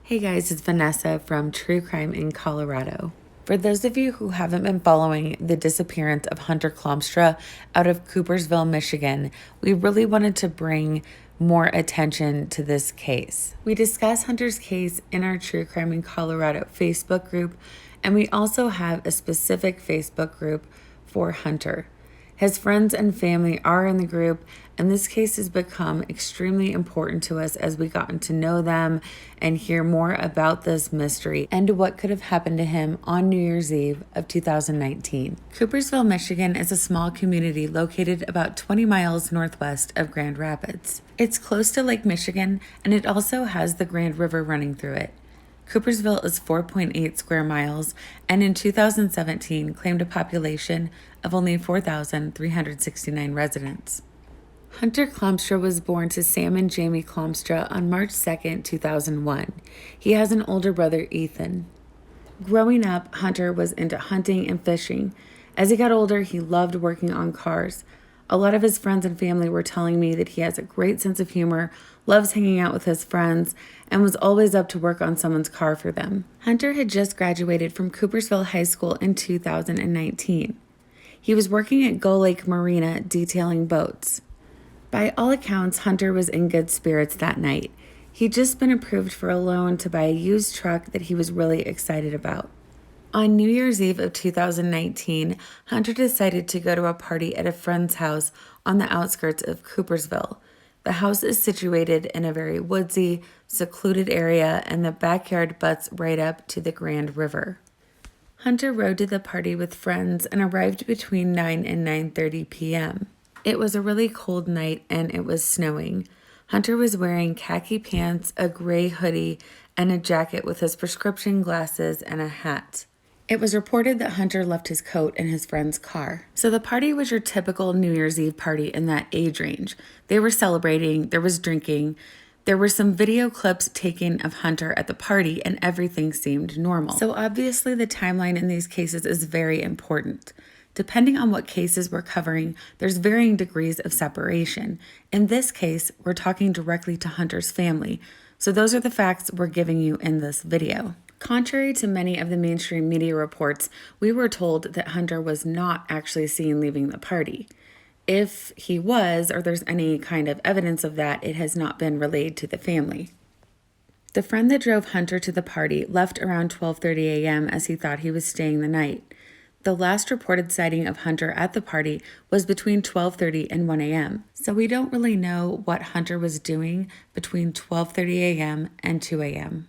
Hey guys, it's Vanessa from True Crime in Colorado. For those of you who haven't been following the disappearance of Hunter Klompstra out of Coopersville, Michigan, we really wanted to bring more attention to this case. We discuss Hunter's case in our True Crime in Colorado Facebook group, and we also have a specific Facebook group for Hunter. His friends and family are in the group, and this case has become extremely important to us as we gotten to know them and hear more about this mystery and what could have happened to him on New Year's Eve of 2019. Coopersville, Michigan is a small community located about 20 miles northwest of Grand Rapids. It's close to Lake Michigan, and it also has the Grand River running through it. Coopersville is 4.8 square miles and in 2017 claimed a population of only 4,369 residents. Hunter Klompstra was born to Sam and Jamie Klompstra on March 2, 2001. He has an older brother, Ethan. Growing up, Hunter was into hunting and fishing. As he got older, he loved working on cars. A lot of his friends and family were telling me that he has a great sense of humor, loves hanging out with his friends, and was always up to work on someone's car for them. Hunter had just graduated from Coopersville High School in 2019. He was working at Gull Lake Marina detailing boats. By all accounts, Hunter was in good spirits that night. He'd just been approved for a loan to buy a used truck that he was really excited about. On New Year's Eve of 2019, Hunter decided to go to a party at a friend's house on the outskirts of Coopersville. The house is situated in a very woodsy, secluded area, and the backyard butts right up to the Grand River. Hunter rode to the party with friends and arrived between 9 and 9:30 p.m. It was a really cold night and it was snowing. Hunter was wearing khaki pants, a gray hoodie, and a jacket with his prescription glasses and a hat. It was reported that Hunter left his coat in his friend's car. So the party was your typical New Year's Eve party in that age range. They were celebrating, there was drinking, there were some video clips taken of Hunter at the party, and everything seemed normal. So obviously the timeline in these cases is very important. Depending on what cases we're covering, there's varying degrees of separation. In this case, we're talking directly to Hunter's family. So those are the facts we're giving you in this video. Contrary to many of the mainstream media reports, we were told that Hunter was not actually seen leaving the party. If he was, or there's any kind of evidence of that, it has not been relayed to the family. The friend that drove Hunter to the party left around 12:30 a.m. as he thought he was staying the night. The last reported sighting of Hunter at the party was between 12:30 and 1 a.m. So we don't really know what Hunter was doing between 12:30 a.m. and 2 a.m.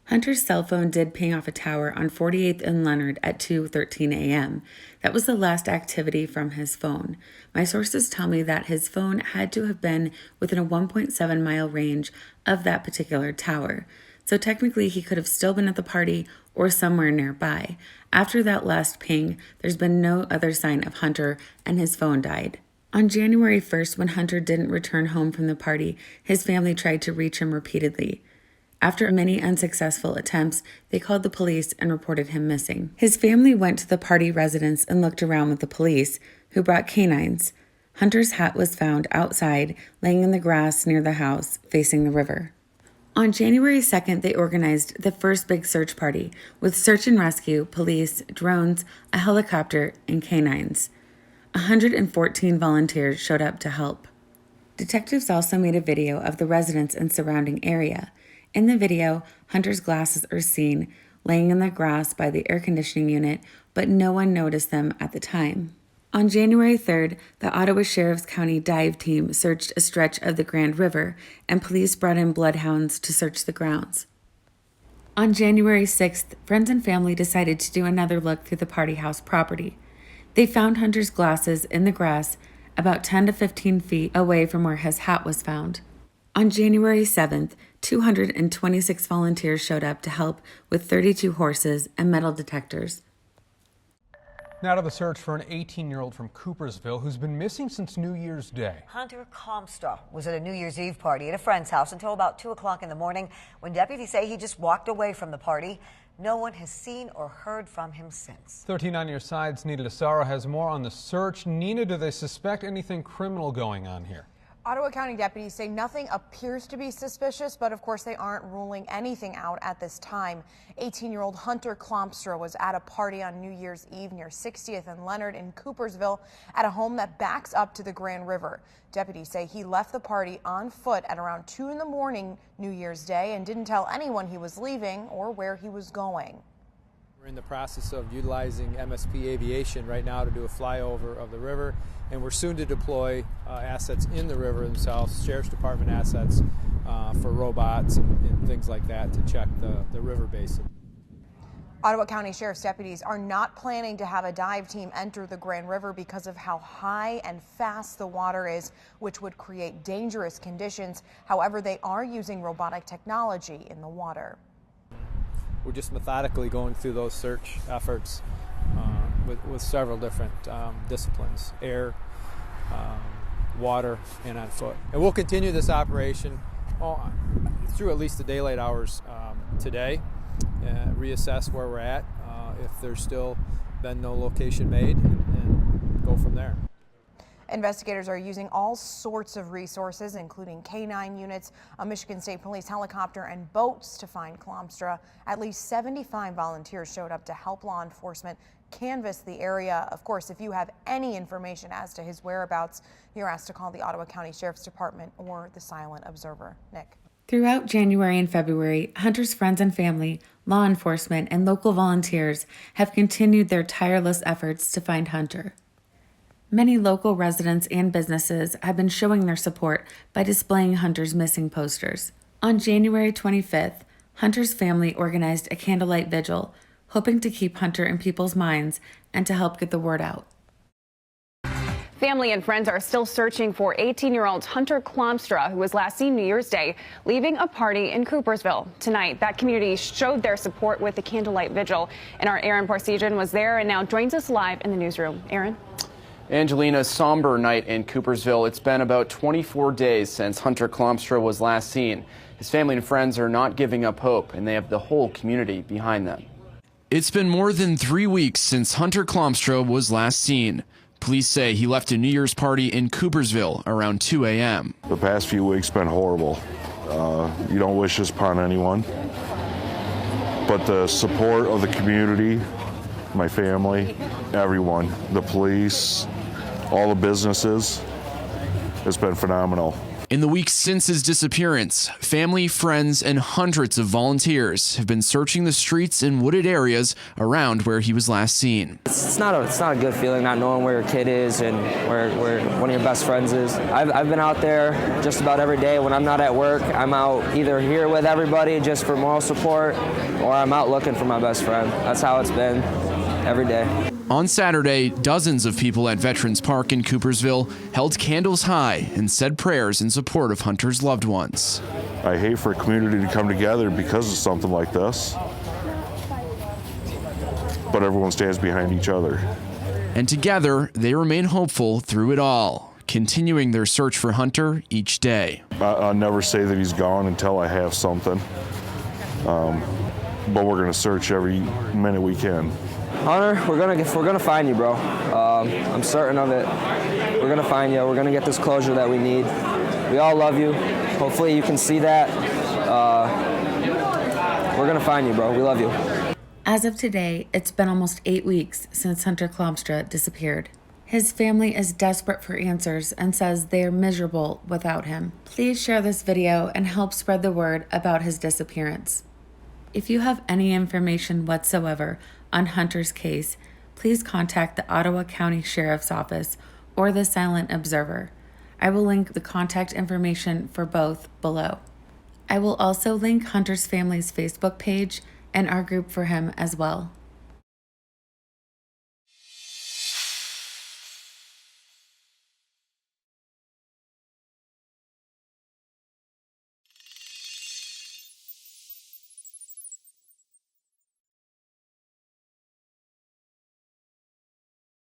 Hunter's cell phone did ping off a tower on 48th and Leonard at 2:13 a.m. That was the last activity from his phone. My sources tell me that his phone had to have been within a 1.7 mile range of that particular tower. So technically he could have still been at the party or somewhere nearby. After that last ping, there's been no other sign of Hunter, and his phone died. On January 1st, when Hunter didn't return home from the party, his family tried to reach him repeatedly. After many unsuccessful attempts, they called the police and reported him missing. His family went to the party residence and looked around with the police, who brought canines. Hunter's hat was found outside, laying in the grass near the house, facing the river. On January 2nd, they organized the first big search party with search and rescue, police, drones, a helicopter, and canines. 114 volunteers showed up to help. Detectives also made a video of the residents and surrounding area. In the video, Hunter's glasses are seen laying in the grass by the air conditioning unit, but no one noticed them at the time. On January 3rd, the Ottawa Sheriff's County dive team searched a stretch of the Grand River, and police brought in bloodhounds to search the grounds. On January 6th, friends and family decided to do another look through the party house property. They found Hunter's glasses in the grass about 10 to 15 feet away from where his hat was found. On January 7th, 226 volunteers showed up to help with 32 horses and metal detectors. Now to the search for an 18-year-old from Coopersville who's been missing since New Year's Day. Hunter Klompstra was at a New Year's Eve party at a friend's house until about 2 o'clock in the morning when deputies say he just walked away from the party. No one has seen or heard from him since. 13 on your side's Nina DeSaro has more on the search. Nina, do they suspect anything criminal going on here? Ottawa County deputies say nothing appears to be suspicious, but of course they aren't ruling anything out at this time. 18-year-old Hunter Klompstra was at a party on New Year's Eve near 60th and Leonard in Coopersville at a home that backs up to the Grand River. Deputies say he left the party on foot at around 2 in the morning New Year's Day and didn't tell anyone he was leaving or where he was going. We're in the process of utilizing MSP Aviation right now to do a flyover of the river, and we're soon to deploy assets in the river themselves, Sheriff's Department assets for robots and things like that to check the river basin. Ottawa County Sheriff's deputies are not planning to have a dive team enter the Grand River because of how high and fast the water is, which would create dangerous conditions. However, they are using robotic technology in the water. We're just methodically going through those search efforts with several different disciplines: air, water, and on foot. And we'll continue this operation through at least the daylight hours today, reassess where we're at, if there's still been no location made, and go from there. Investigators are using all sorts of resources, including K-9 units, a Michigan State Police helicopter, and boats to find Klompstra. At least 75 volunteers showed up to help law enforcement canvass the area. Of course, if you have any information as to his whereabouts, you're asked to call the Ottawa County Sheriff's Department or the Silent Observer. Nick. Throughout January and February, Hunter's friends and family, law enforcement, and local volunteers have continued their tireless efforts to find Hunter. Many local residents and businesses have been showing their support by displaying Hunter's missing posters. On January 25th, Hunter's family organized a candlelight vigil, hoping to keep Hunter in people's minds and to help get the word out. Family and friends are still searching for 18-year-old Hunter Klompstra, who was last seen New Year's Day leaving a party in Coopersville. Tonight, that community showed their support with the candlelight vigil, and our Aaron Parsegian was there and now joins us live in the newsroom. Aaron? Angelina, somber night in Coopersville. It's been about 24 days since Hunter Klompstra was last seen. His family and friends are not giving up hope, and they have the whole community behind them. It's been more than 3 weeks since Hunter Klompstra was last seen. Police say he left a New Year's party in Coopersville around 2 a.m. The past few weeks been horrible. You don't wish this upon anyone. But the support of the community, my family, everyone, the police, all the businesses, it's been phenomenal. In the weeks since his disappearance, family, friends, and hundreds of volunteers have been searching the streets and wooded areas around where he was last seen. It's not a good feeling not knowing where your kid is and where one of your best friends is. I've been out there just about every day. When I'm not at work, I'm out either here with everybody just for moral support, or I'm out looking for my best friend. That's how it's been every day. On Saturday, dozens of people at Veterans Park in Coopersville held candles high and said prayers in support of Hunter's loved ones. I hate for a community to come together because of something like this, but everyone stands behind each other. And together, they remain hopeful through it all, continuing their search for Hunter each day. I'll never say that he's gone until I have something, but we're going to search every minute we can. Hunter, we're gonna find you, bro. I'm certain of it. We're gonna find you. We're gonna get this closure that we need. We all love you. Hopefully you can see that. We're gonna find you, bro. We love you. As of today, it's been almost 8 weeks since Hunter Klompstra disappeared. His family is desperate for answers and says they are miserable without him. Please share this video and help spread the word about his disappearance. If you have any information whatsoever on Hunter's case, please contact the Ottawa County Sheriff's Office or the Silent Observer. I will link the contact information for both below. I will also link Hunter's family's Facebook page and our group for him as well.